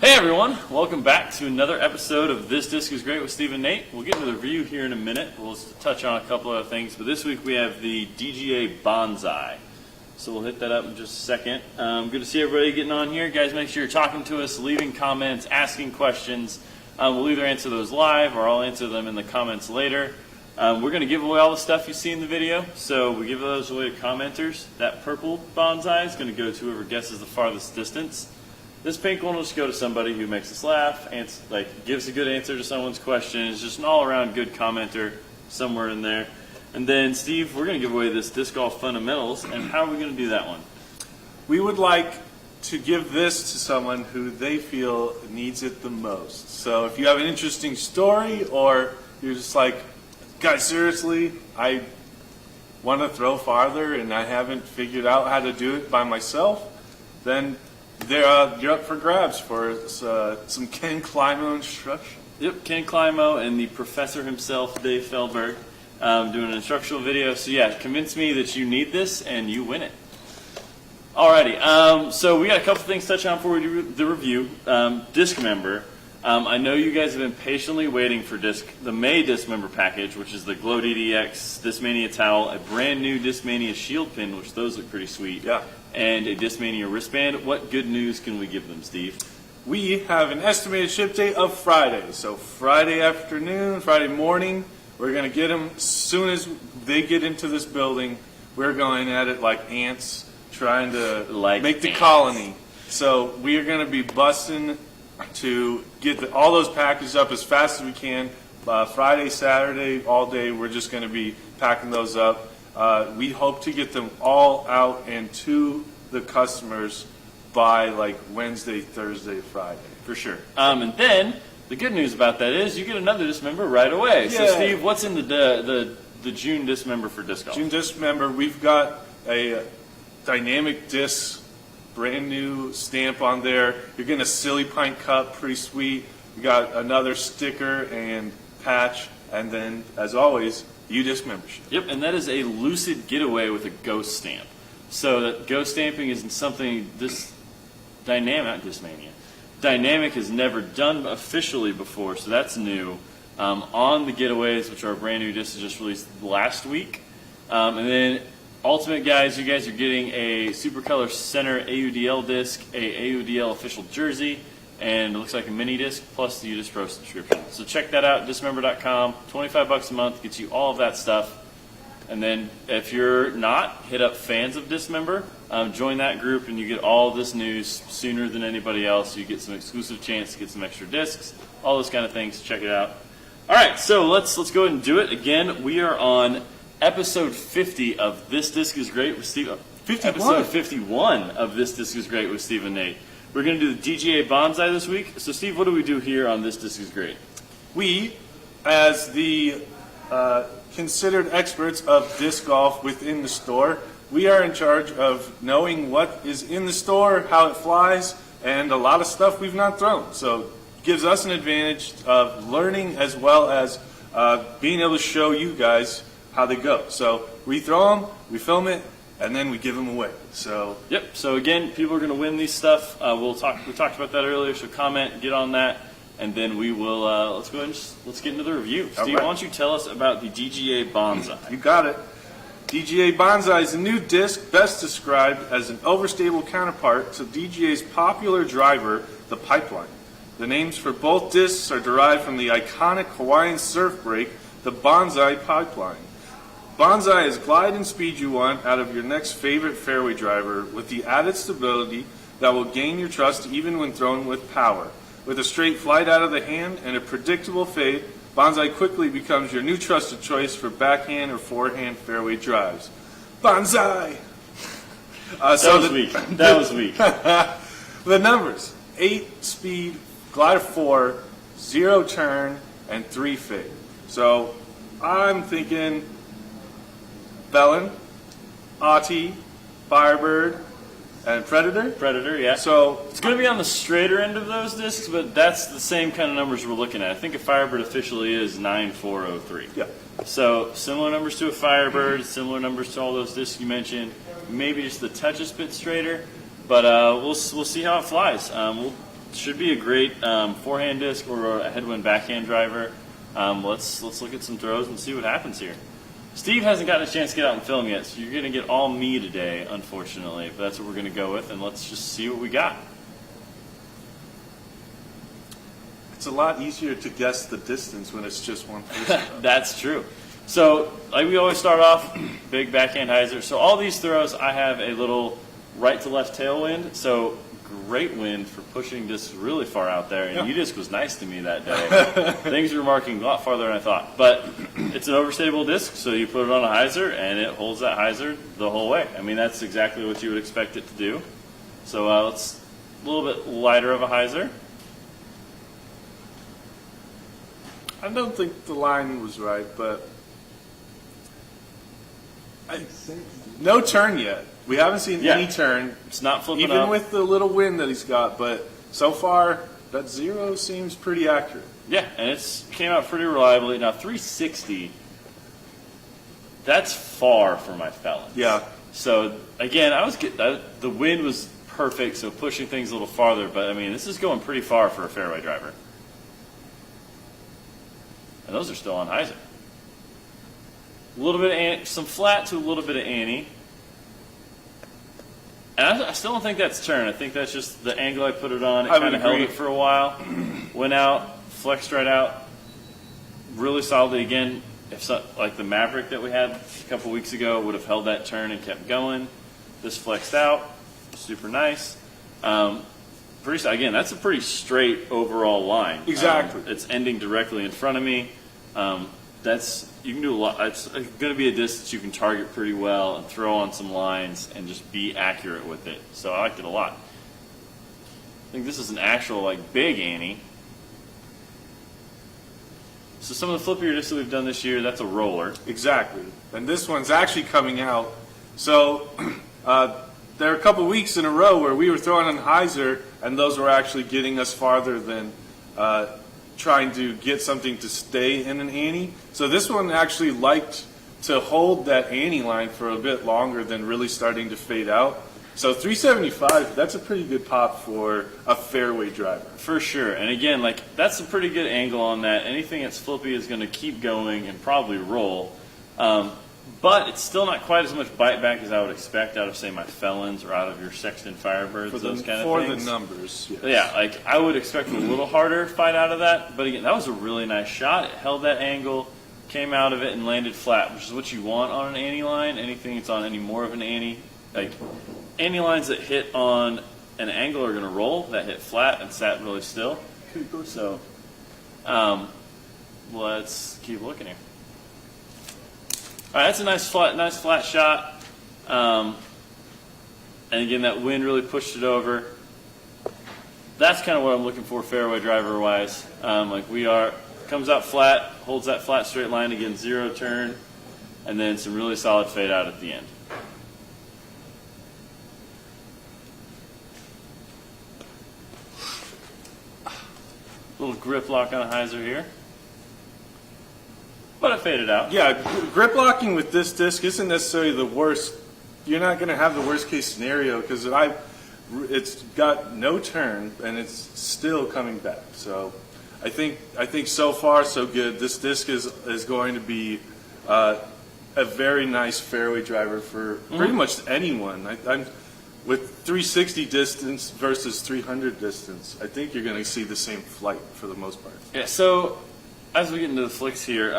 Hey everyone, welcome back to another episode of This Disc is Great with Steve and Nate. We'll get into the review here in a minute. We'll just touch on a couple other things, but this week we have the DGA Banzai. So we'll hit that up in just a second. Good to see everybody getting on here. Guys, make sure you're talking to us, leaving comments, asking questions. We'll either answer those live or I'll answer them in the comments later. We're going to give away all the stuff you see in the video, so we give those away to commenters. That purple Banzai is going to go to whoever guesses the farthest distance. This pink one will just go to somebody who makes us laugh, gives a good answer to someone's question. It's just an all-around good commenter somewhere in there. And then, Steve, we're going to give away this Disc Golf Fundamentals, and how are we going to do that one? We would like to give this to someone who they feel needs it the most. So if you have an interesting story, or you're just like, guys, seriously, I want to throw farther and I haven't figured out how to do it by myself, then you're up for grabs for some Ken Climo instruction. Yep, Ken Climo and the professor himself, Dave Feldberg, doing an instructional video. So yeah, convince me that you need this and you win it. Alrighty, so we got a couple things to touch on before we do the review. Disc member. I know you guys have been patiently waiting for the May Disc member package, which is the Glow DDX Discmania towel, a brand new Discmania shield pin, which those look pretty sweet. Yeah. And a Discmania wristband. What good news can we give them, Steve? We have an estimated ship date of Friday. So Friday afternoon, Friday morning, we're going to get them as soon as they get into this building. We're going at it like ants, trying to make the colony. So we are going to be busting to get all those packages up as fast as we can. Friday, Saturday, all day, we're just going to be packing those up. We hope to get them all out and to the customers by like Wednesday, Thursday, Friday. For sure. And then the good news about that is you get another disc member right away. Yeah. So Steve, what's in the June disc member for disc golf? June disc member, we've got a dynamic disc, brand new stamp on there. You're getting a Silly Pint cup, pretty sweet. You got another sticker and patch, and then as always, U-Disc membership. Yep, and that is a Lucid Getaway with a ghost stamp. So that ghost stamping is something this Dynamic has never done officially before, so that's new. On the Getaways, which are brand new discs just released last week. And then Ultimate guys, you guys are getting a Supercolor Center AUDL disc, a AUDL official jersey, and it looks like a mini disc plus the U-Disc Pro subscription. So check that out, discmember.com. $25 a month gets you all of that stuff. And then if you're not, hit up Fans of Discmember. Join that group and you get all this news sooner than anybody else. You get some exclusive chance to get some extra discs, all those kind of things. Check it out. All right, so let's go ahead and do it. Again, we are on episode 50 of This Disc is Great with Steve. 51. Episode 51 of This Disc is Great with Steve and Nate. We're going to do the DGA Banzai this week. So, Steve, what do we do here on This Disc is Great? We, as the considered experts of disc golf within the store, we are in charge of knowing what is in the store, how it flies, and a lot of stuff we've not thrown. So it gives us an advantage of learning as well as being able to show you guys how they go. So we throw them, we film it, and then we give them away. So yep. So again, people are going to win these stuff. We talked about that earlier. So comment, get on that, and then we will. Let's go ahead and let's get into the review. Steve, right. Why don't you tell us about the DGA Banzai? You got it. DGA Banzai is a new disc best described as an overstable counterpart to DGA's popular driver, the Pipeline. The names for both discs are derived from the iconic Hawaiian surf break, the Banzai Pipeline. Banzai is glide and speed you want out of your next favorite fairway driver with the added stability that will gain your trust even when thrown with power. With a straight flight out of the hand and a predictable fade, Banzai quickly becomes your new trusted choice for backhand or forehand fairway drives. Banzai! That was weak. The numbers: 8 speed, glider 4, 0 turn, and 3 fade. So I'm thinking Bellin, Autie, Firebird, and Predator. Predator, yeah. So it's going to be on the straighter end of those discs, but that's the same kind of numbers we're looking at. I think a Firebird officially is 9403. yeah, So similar numbers to a Firebird, similar numbers to all those discs you mentioned. Maybe just the touch a bit straighter, but we'll see how it flies. should be a great forehand disc or a headwind backhand driver. Let's look at some throws and see what happens here. Steve hasn't gotten a chance to get out and film yet, so you're going to get all me today, unfortunately. But that's what we're going to go with, and let's just see what we got. It's a lot easier to guess the distance when it's just one person. That's true. So, like we always start off, big backhand hyzer. So all these throws, I have a little right to left tailwind. So great wind for pushing discs really far out there. And U-disc was nice to me that day. Things were marking a lot farther than I thought. But it's an overstable disc, so you put it on a hyzer, and it holds that hyzer the whole way. I mean, that's exactly what you would expect it to do. So let's a little bit lighter of a hyzer. I don't think the line was right, but no turn yet. We haven't seen any turn. It's not flipping even up. with the little wind that he's got, but so far that 0 seems pretty accurate. Yeah, and it came out pretty reliably. Now 360, that's far for my felons. Yeah. So again, the wind was perfect, so pushing things a little farther. But I mean, this is going pretty far for a fairway driver. And those are still on hyzer. A little bit of some flat to a little bit of ante. And I still don't think that's turn. I think that's just the angle I put it on. It kind of held it for a while. Went out, flexed right out. Really solidly again. Like the Maverick that we had a couple weeks ago would have held that turn and kept going. This flexed out. Super nice. Again, that's a pretty straight overall line. Exactly. It's ending directly in front of me. You can do a lot. It's going to be a disc that you can target pretty well and throw on some lines and just be accurate with it. So I liked it a lot. I think this is an actual big ante. So some of the flippier discs that we've done this year, that's a roller. Exactly. And this one's actually coming out. So there are a couple weeks in a row where we were throwing on hyzer, and those were actually getting us farther than trying to get something to stay in an ante. So this one actually liked to hold that ante line for a bit longer than really starting to fade out. So 375, that's a pretty good pop for a fairway driver. For sure. And again, that's a pretty good angle on that. Anything that's flippy is going to keep going and probably roll. But it's still not quite as much bite back as I would expect out of, say, my Felons or out of your Sexton Firebirds, those kind of things. For the numbers, yes. Yeah, I would expect a little harder fight out of that. But again, that was a really nice shot. It held that angle, came out of it, and landed flat, which is what you want on an ante line. Anything that's on any more of an ante. Ante lines that hit on an angle are going to roll. That hit flat and sat really still. So let's keep looking here. All right, that's a nice flat shot. And again, that wind really pushed it over. That's kind of what I'm looking for fairway driver wise. Comes out flat, holds that flat straight line again, 0 turn, and then some really solid fade out at the end. Little grip lock on a hyzer here. But it faded out. Yeah, grip locking with this disc isn't necessarily the worst. You're not going to have the worst case scenario because it's got no turn and it's still coming back. So I think so far so good. This disc is going to be a very nice fairway driver for pretty much anyone. I'm with 360 distance versus 300 distance. I think you're going to see the same flight for the most part. Yeah. So as we get into the flicks here,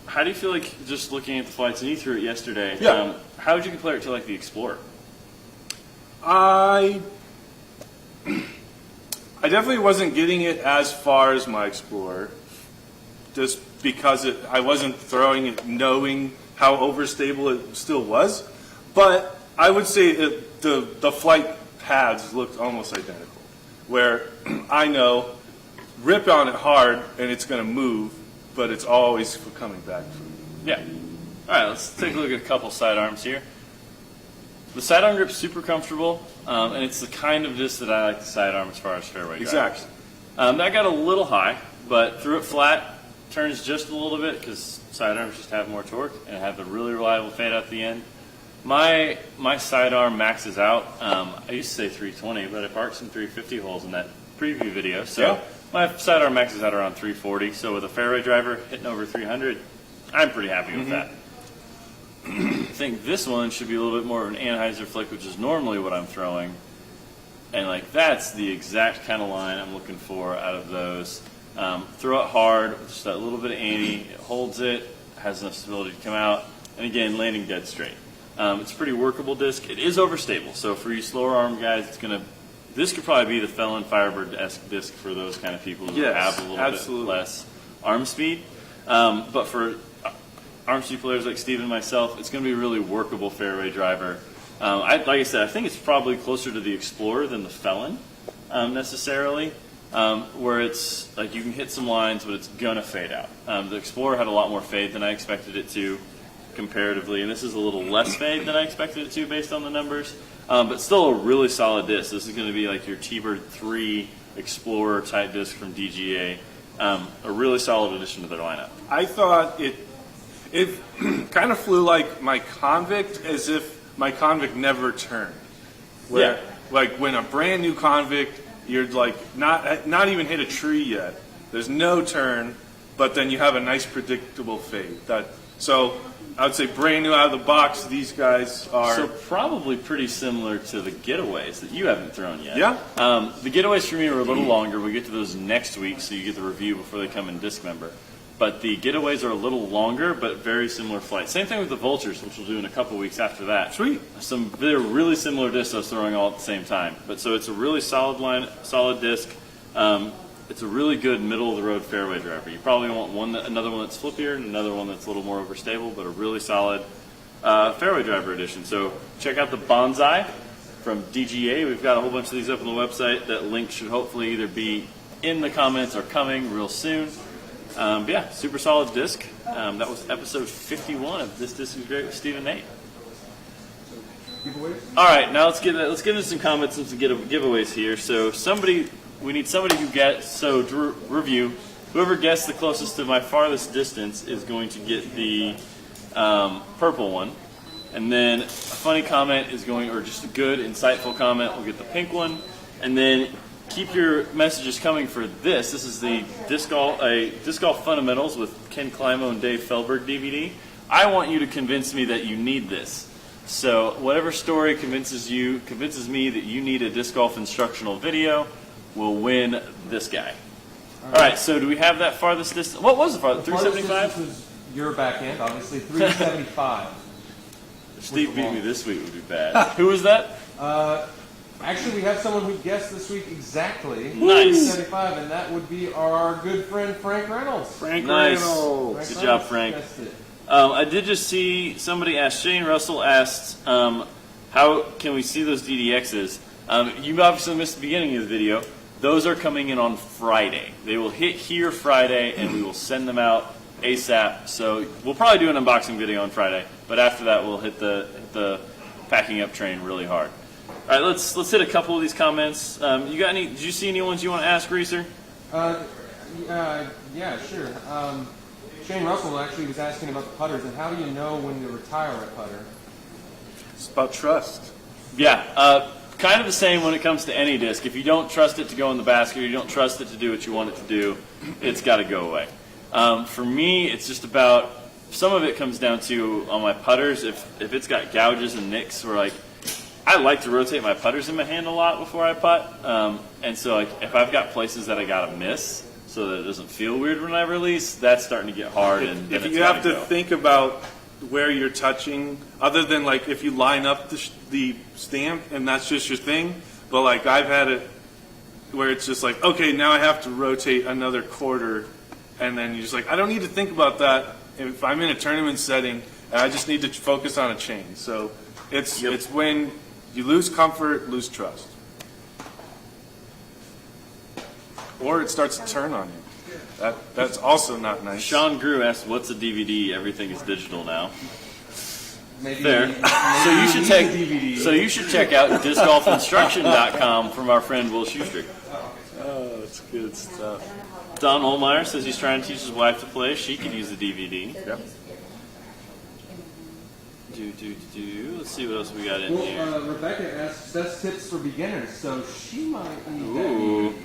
how do you feel like just looking at the flights? And you threw it yesterday. Yeah. How would you compare it to the Explorer? I definitely wasn't getting it as far as my Explorer, just because I wasn't throwing it knowing how overstable it still was. But I would say the flight paths looked almost identical, where I know rip on it hard and it's going to move, but it's always coming back from me. Yeah. All right, let's take a look at a couple sidearms here. The sidearm grip's super comfortable, and it's the kind of disc that I like to sidearm as far as fairway drivers. Exactly. That got a little high, but threw it flat, turns just a little bit because sidearms just have more torque and have a really reliable fade out the end. My sidearm maxes out. I used to say 320, but I parked some 350 holes in that preview video. So Yeah. my sidearm max is at around 340. So with a fairway driver hitting over 300, I'm pretty happy with that. I think this one should be a little bit more of an Anheuser flick, which is normally what I'm throwing. And like that's the exact kind of line I'm looking for out of those. Throw it hard, with just that little bit of ante. It holds it, has enough stability to come out, and again, landing dead straight. It's a pretty workable disc. It is overstable, so for you slower arm guys, this could probably be the Felon Firebird-esque disc for those kind of people who have a little bit less arm speed. But for arm speed players like Steve and myself, it's going to be a really workable fairway driver. Like I said, I think it's probably closer to the Explorer than the Felon necessarily, where it's like you can hit some lines, but it's going to fade out. The Explorer had a lot more fade than I expected it to comparatively, and this is a little less fade than I expected it to based on the numbers, but still a really solid disc. This is going to be like your T-Bird 3 Explorer type disc from DGA, a really solid addition to their lineup. I thought it kind of flew like my Convict, as if my Convict never turned. Where, like when a brand new Convict, you're like not even hit a tree yet. There's no turn, but then you have a nice predictable fade. So I would say brand new out of the box, these guys are... So probably pretty similar to the Getaways that you haven't thrown yet. Yeah. The Getaways for me are a little longer. We get to those next week, so you get the review before they come in Disc Member. But the Getaways are a little longer, but very similar flight. Same thing with the Vultures, which we'll do in a couple weeks after that. Sweet. They're really similar discs I was throwing all at the same time. But so it's a really solid disc. It's a really good middle-of-the-road fairway driver. You probably want another one that's flippier and another one that's a little more overstable, but a really solid fairway driver edition. So check out the Banzai from DGA. We've got a whole bunch of these up on the website. That link should hopefully either be in the comments or coming real soon. But yeah, super solid disc. That was episode 51 of This Disc is Great with Steve and Nate. All right, now let's get into some comments and some giveaways here. So we need somebody who gets, to review, whoever gets the closest to my farthest distance is going to get the purple one. And then a funny comment is going, or just a good, insightful comment, will get the pink one. And then keep your messages coming for this. This is the Disc Golf Fundamentals with Ken Climo and Dave Feldberg DVD. I want you to convince me that you need this. So whatever story convinces me that you need a disc golf instructional video will win this guy. All right, so do we have that farthest distance? What was the farthest? 375? Was your back end, obviously. 375. If Steve beat me this week, it would be bad. Who was that? Actually, we have someone who guessed this week exactly. Nice. 375, and that would be our good friend Frank Reynolds. Nice. Good job, Frank. I did just see somebody asked, Shane Russell asked, how can we see those DDXs? You obviously missed the beginning of the video. Those are coming in on Friday. They will hit here Friday, and we will send them out ASAP. So we'll probably do an unboxing video on Friday, but after that we'll hit the packing up train really hard. All right, let's hit a couple of these comments. You got any? Did you see any ones you want to ask, Reeser? Yeah, sure. Shane Russell actually was asking about the putters, and how do you know when to retire a putter? It's about trust. Yeah, kind of the same when it comes to any disc. If you don't trust it to go in the basket, or you don't trust it to do what you want it to do, it's got to go away. For me, it's just about, some of it comes down to, on my putters, if it's got gouges and nicks, where like, I like to rotate my putters in my hand a lot before I putt, and so like if I've got places that I gotta miss so that it doesn't feel weird when I release, that's starting to get hard. And if you have to think about where you're touching, other than like if you line up the stamp and that's just your thing, but like I've had it where it's just like, okay, now I have to rotate another quarter, and then you're just like, I don't need to think about that if I'm in a tournament setting and I just need to focus on a chain. So it's when you lose comfort, lose trust. Or it starts to turn on you. That's also not nice. Sean Grew asked, what's a DVD? Everything is digital now. Maybe, Fair. So you should check out discgolfinstruction.com from our friend Will Schuster. Oh, that's good stuff. Don Holmeyer says he's trying to teach his wife to play. She could use the DVD. Yep. Let's see what else we got in here. Rebecca asks best tips for beginners, so she might need Ooh. that.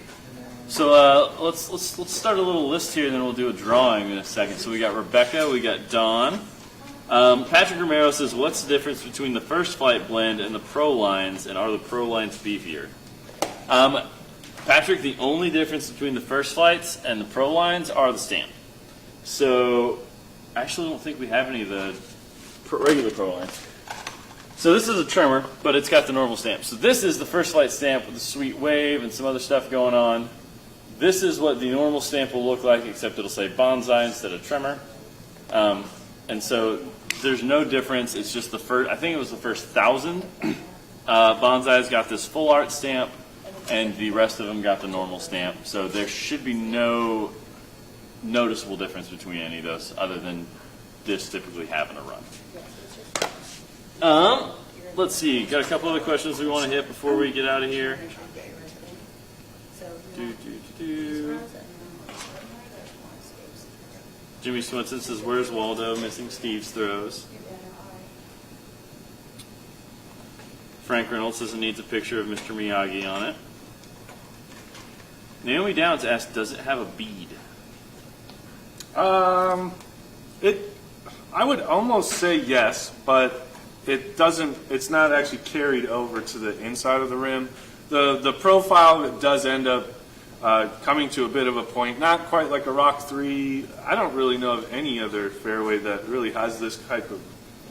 So let's start a little list here, and then we'll do a drawing in a second. So we got Rebecca, we got Dawn. Patrick Romero says, what's the difference between the first flight blend and the Pro lines, and are the Pro lines beefier? Patrick, the only difference between the first flights and the Pro lines are the stamp. So I actually don't think we have any of the regular Pro lines. So this is a trimmer, but it's got the normal stamp. So this is the first flight stamp with the sweet wave and some other stuff going on. This is what the normal stamp will look like, except it'll say Banzai instead of trimmer. And so there's no difference. It's just the first, I think it was the first 1,000. Banzai's got this full art stamp, and the rest of them got the normal stamp. So there should be no noticeable difference between any of those, other than this typically having a run. Let's see. Got a couple other questions we want to hit before we get out of here. Jimmy Swinson says, "Where's Waldo? Missing Steve's throws." Frank Reynolds says it needs a picture of Mr. Miyagi on it. Naomi Downs asked, "Does it have a bead?" I would almost say yes, but it doesn't. It's not actually carried over to the inside of the rim. The profile of it does end up coming to a bit of a point, not quite like a Rock 3. I don't really know of any other fairway that really has this type of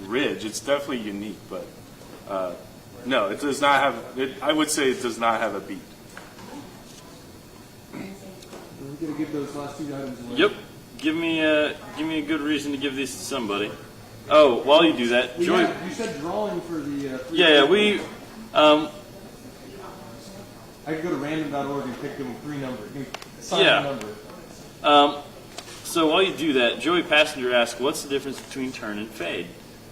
ridge. It's definitely unique, but no, it does not have. I would say it does not have a bead. We're going to give those last 2 items away. Yep. Give me a good reason to give these to somebody. Oh, while you do that, Joy. You said drawing for the. Yeah, we. I could go to random.org and pick them 3 numbers. Assign Yeah. a number. So while you do that, Joey Passenger asked, "What's the difference between turn and fade?"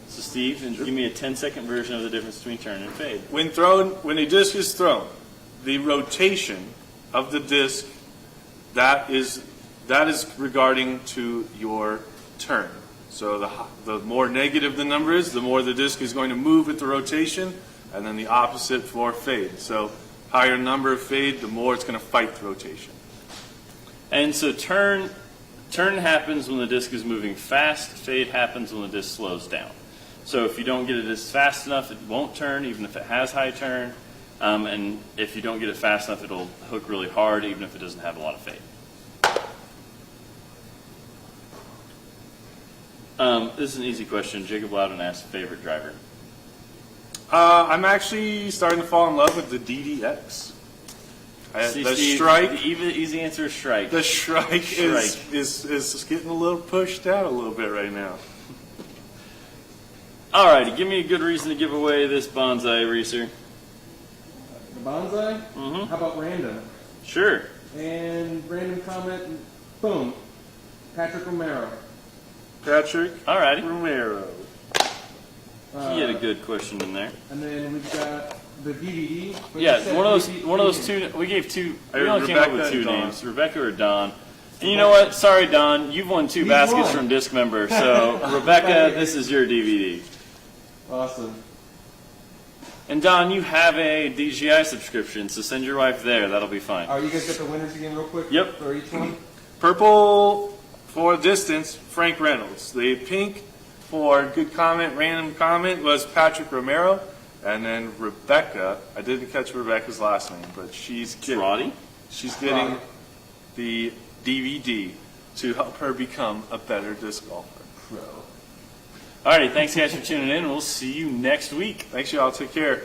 So Steve, give me a 10-second version of the difference between turn and fade. When a disc is thrown, the rotation of the disc that is regarding to your turn. So the more negative the number is, the more the disc is going to move with the rotation, and then the opposite for fade. So higher number of fade, the more it's going to fight the rotation. And so turn happens when the disc is moving fast. Fade happens when the disc slows down. So if you don't get it as fast enough, it won't turn, even if it has high turn. And if you don't get it fast enough, it'll hook really hard, even if it doesn't have a lot of fade. This is an easy question. Jacob Loudon asked, favorite driver? I'm actually starting to fall in love with the DDX. The Steve, strike. The easy answer is Shrike. The Shrike is getting a little pushed out a little bit right now. All righty, give me a good reason to give away this Banzai eraser. The Banzai? Mm-hmm. How about random? Sure. And random comment, boom. Patrick Romero. Patrick All righty. Romero. He had a good question in there. And then we've got the DVD. but Yeah, you said one of maybe- those two. We gave two. We only came up with Rebecca 2 and Dawn. names, Rebecca or Dawn. And you know what? Sorry, Dawn. You've won 2 baskets won. from Disc Member. So Rebecca, this is your DVD. Awesome. And Don, you have a DGI subscription, so send your wife there. That'll be fine. All right, you guys got the winners again real quick? Yep. For each one? Purple for distance, Frank Reynolds. The pink for good comment, random comment, was Patrick Romero. And then Rebecca, I didn't catch Rebecca's last name, but she's getting Roddy? the DVD to help her become a better disc golfer. Pro. All right, thanks guys for tuning in. We'll see you next week. Thanks, y'all. Take care.